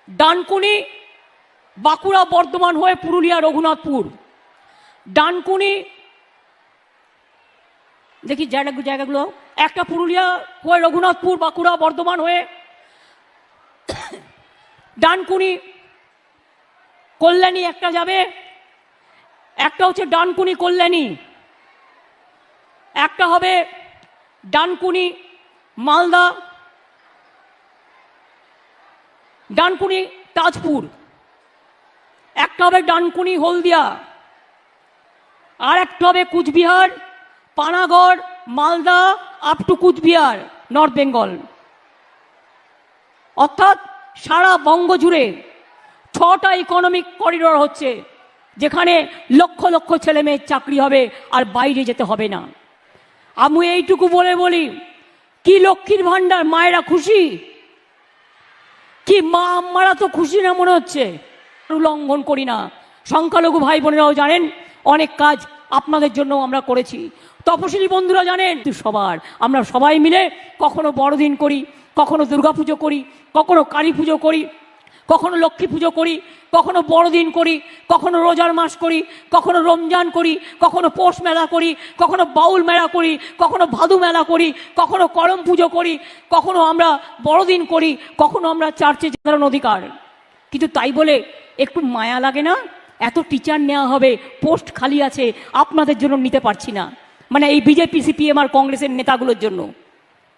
ডানকুনি বাঁকুড়া বর্ধমান হয়ে পুরুলিয়া রঘুনাথপুর, ডানকুনি দেখি জায়গাগুলো, একটা পুরুলিয়া হয়ে রঘুনাথপুর বাঁকুড়া বর্ধমান হয়ে ডানকুনি কল্যাণী একটা যাবে, একটা হচ্ছে ডানকুনি কল্যাণী, একটা হবে ডানকুনি মালদা, ডানকুনি তাজপুর, একটা হবে ডানকুনি হলদিয়া, আর একটা হবে Coochbehar Panagarh Malda up to Coochbehar North Bengal. অর্থাৎ সারা বঙ্গ জুড়ে 6টা ইকোনমিক করিডোর হচ্ছে, যেখানে লক্ষ লক্ষ ছেলে মেয়ের চাকরি হবে আর বাইরে যেতে হবে না। আমি এইটুকু বলে বলি, কি লক্ষ্মীর ভাণ্ডার, মায়েরা খুশি? কি মা আম্মারা তো খুশি না মনে হচ্ছে? উল্লঙ্ঘন করি না। সংখ্যালঘু ভাই বোনেরাও জানেন অনেক কাজ আপনাদের জন্য আমরা করেছি, তপশিলি বন্ধুরা জানেন। সবার আমরা সবাই মিলে কখনো বড়দিন করি, কখনো দুর্গাপুজো করি, কখনো কালী পুজো করি, কখনো লক্ষ্মী পুজো করি, কখনো বড়দিন করি, কখনো রোজার মাস করি, কখনো রমজান করি, কখনো পৌষ মেলা করি, কখনো বাউল মেলা করি, কখনো ভাদু মেলা করি, কখনো করম পুজো করি, কখনো আমরা বড়দিন করি, কখনো আমরা চার্চে সাধারণ অধিকার। কিন্তু তাই বলে একটু মায়া লাগে না? এত টিচার নেওয়া হবে, পোস্ট খালি আছে, আপনাদের জন্য নিতে পারছি না। মানে এই বিজেপি সিপিএম আর কংগ্রেসের নেতাগুলোর জন্য,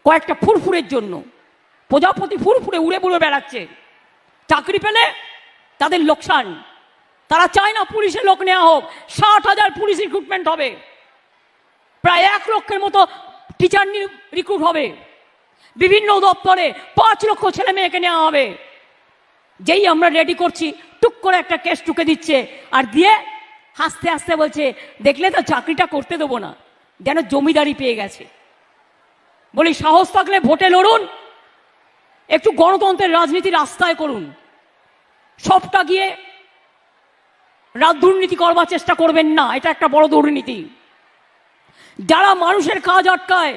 কয়েকটা ফুরফুরের জন্য। প্রজাপতি ফুরফুরে উড়ে উড়ে বেড়াচ্ছে, চাকরি পেলে তাদের লোকসান। তারা চায় না পুলিশের লোক নেওয়া হোক। 60,000 পুলিশ রিক্রুটমেন্ট হবে, প্রায় 1 লক্ষের মতো টিচার রিক্রুট হবে, বিভিন্ন দপ্তরে 5 লক্ষ ছেলে মেয়েকে নেওয়া হবে। যেই আমরা রেডি করছি, টুক করে একটা কেস টুকে দিচ্ছে, আর দিয়ে হাসতে হাসতে বলছে, দেখলে তো চাকরিটা করতে দেবো না, যেন জমিদারি পেয়ে গেছে। বলি, সাহস থাকলে ভোটে লড়ুন, একটু গণতন্ত্রের রাজনীতি রাস্তায় করুন। সবটা গিয়ে দুর্নীতি করবার চেষ্টা করবেন না, এটা একটা বড় দুর্নীতি। যারা মানুষের কাজ আটকায়,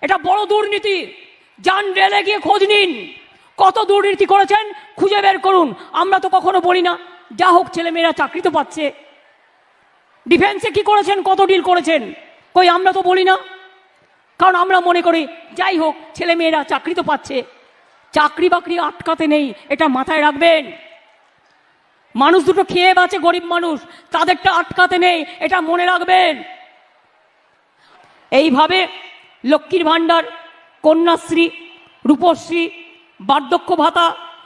এটা বড় দুর্নীতি। যান রেলে গিয়ে খোঁজ নিন, কত দুর্নীতি করেছেন খুঁজে বের করুন। আমরা তো কখনো বলি না, যা হোক ছেলেমেয়েরা চাকরি তো পাচ্ছে। ডিফেন্সে কি করেছেন, কত ডিল করেছেন, কই আমরা তো বলি না। কারণ আমরা মনে করি, যাই হোক ছেলেমেয়েরা চাকরি তো পাচ্ছে, চাকরি বাকরি আটকাতে নেই, এটা মাথায় রাখবেন। মানুষ দুটো খেয়ে বাঁচে, গরিব মানুষ, তাদেরটা আটকাতে নেই, এটা মনে রাখবেন। এইভাবে লক্ষ্মীর ভাণ্ডার, কন্যাশ্রী, রূপশ্রী, বার্ধক্য ভাতা,